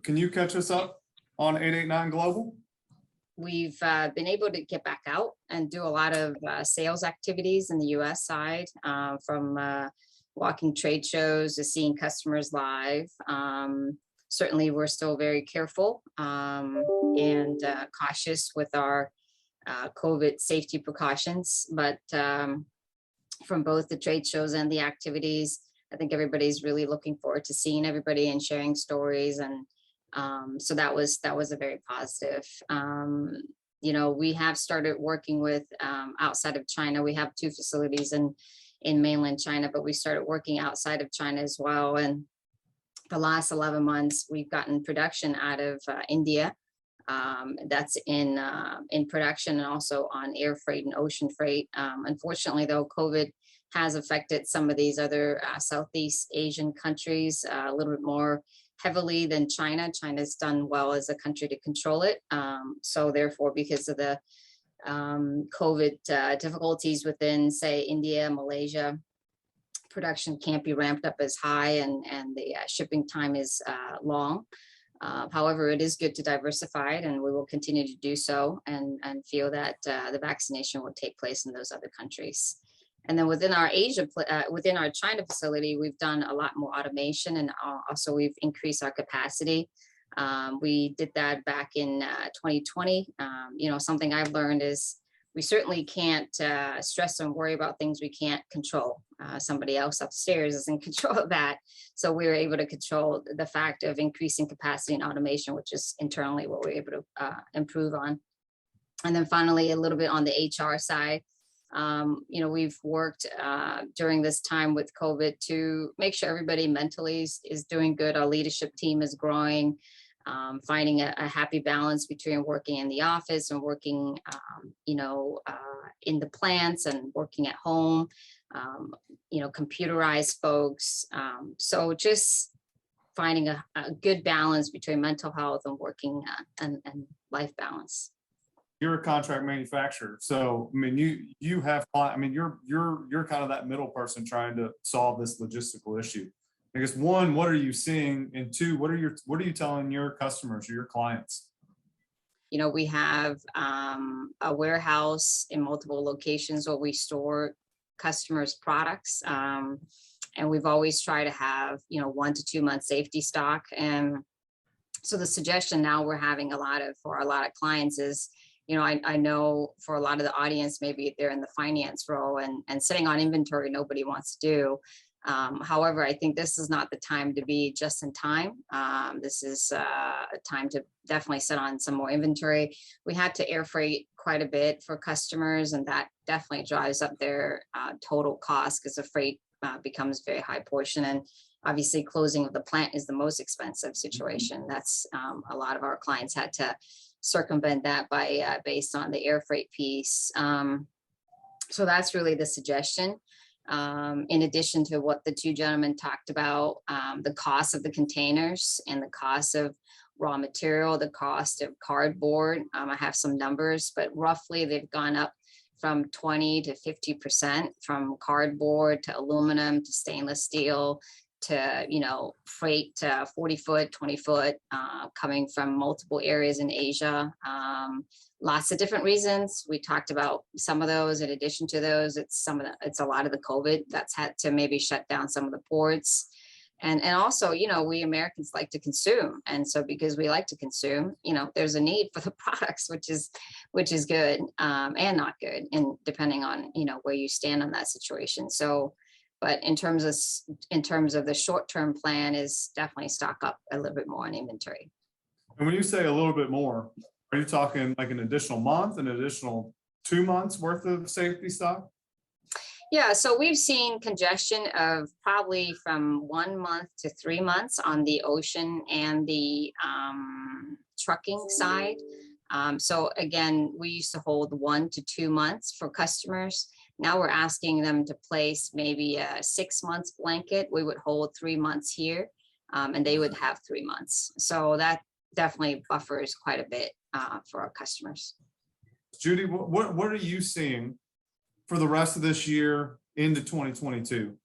Can you catch us up on 889 Global? We've been able to get back out and do a lot of sales activities in the US side, from walking trade shows to seeing customers live. Certainly, we're still very careful and cautious with our COVID safety precautions, but from both the trade shows and the activities, I think everybody's really looking forward to seeing everybody and sharing stories, and so that was a very positive. You know, we have started working with outside of China. We have 2 facilities in mainland China, but we started working outside of China as well. And the last 11 months, we've gotten production out of India. That's in production and also on air freight and ocean freight. Unfortunately, though, COVID has affected some of these other Southeast Asian countries a little bit more heavily than China. China's done well as a country to control it. So therefore, because of the COVID difficulties within, say, India, Malaysia, production can't be ramped up as high, and the shipping time is long. However, it is good to diversify it, and we will continue to do so, and feel that the vaccination will take place in those other countries. And then within our within our China facility, we've done a lot more automation, and also we've increased our capacity. We did that back in 2020. You know, something I've learned is we certainly can't stress and worry about things we can't control. Somebody else upstairs is in control of that. So we were able to control the fact of increasing capacity and automation, which is internally what we're able to improve on. And then finally, a little bit on the HR side. You know, we've worked during this time with COVID to make sure everybody mentally is doing good. Our leadership team is growing, finding a happy balance between working in the office and working, you know, in the plants and working at home, you know, computerized folks. So just finding a good balance between mental health and working and life balance. You're a contract manufacturer, so I mean, you have, I mean, you're kind of that middle person trying to solve this logistical issue. I guess 1, what are you seeing, and 2, what are you telling your customers or your clients? You know, we have a warehouse in multiple locations where we store customers' products, and we've always tried to have, you know, 1 to 2 months safety stock. And so the suggestion now we're having for a lot of clients is, you know, I know for a lot of the audience, maybe they're in the finance role, and sitting on inventory, nobody wants to do. However, I think this is not the time to be just in time. This is a time to definitely sit on some more inventory. We had to air freight quite a bit for customers, and that definitely drives up their total cost, because the freight becomes a very high portion. And obviously closing of the plant is the most expensive situation. That's a lot of our clients had to circumvent that by based on the air freight piece. So that's really the suggestion. In addition to what the 2 gentlemen talked about, the cost of the containers and the cost of raw material, the cost of cardboard. I have some numbers, but roughly they've gone up from 20 to 50%, from cardboard to aluminum to stainless steel to, you know, freight to 40-foot, 20-foot, coming from multiple areas in Asia. Lots of different reasons. We talked about some of those. In addition to those, it's a lot of the COVID that's had to maybe shut down some of the ports. And also, you know, we Americans like to consume. And so because we like to consume, you know, there's a need for the products, which is good and not good, and depending on, you know, where you stand on that situation. So, but in terms of the short-term plan is definitely stock up a little bit more on inventory. And when you say a little bit more, are you talking like an additional month, an additional 2 months worth of safety stock? Yeah, so we've seen congestion of probably from 1 month to 3 months on the ocean and the trucking side. So again, we used to hold 1 to 2 months for customers. Now we're asking them to place maybe a 6 months blanket. We would hold 3 months here, and they would have 3 months. So that definitely buffers quite a bit for our customers. Judy, what are you seeing for the rest of this year into 2022?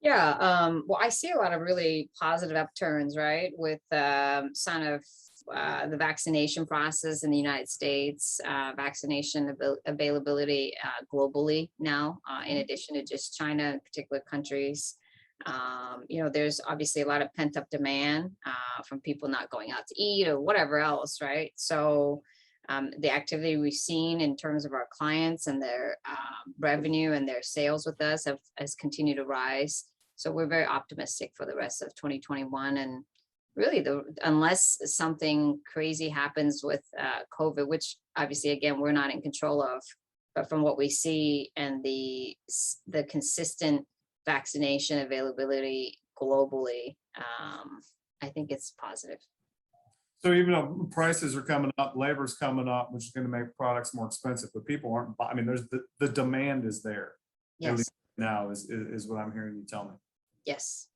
Yeah, well, I see a lot of really positive upturns, right, with sign of the vaccination process in the United States, vaccination availability globally now, in addition to just China and particular countries. There's obviously a lot of pent up demand from people not going out to eat or whatever else, right? So the activity we've seen in terms of our clients and their revenue and their sales with us has continued to rise. So we're very optimistic for the rest of 2021. And really, unless something crazy happens with COVID, which obviously, again, we're not in control of, but from what we see and the consistent vaccination availability globally, I think it's positive. So even though prices are coming up, labor's coming up, which is going to make products more expensive, but people aren't, I mean, there's the demand is there. At Yes, least now is what I'm hearing you tell me. yes.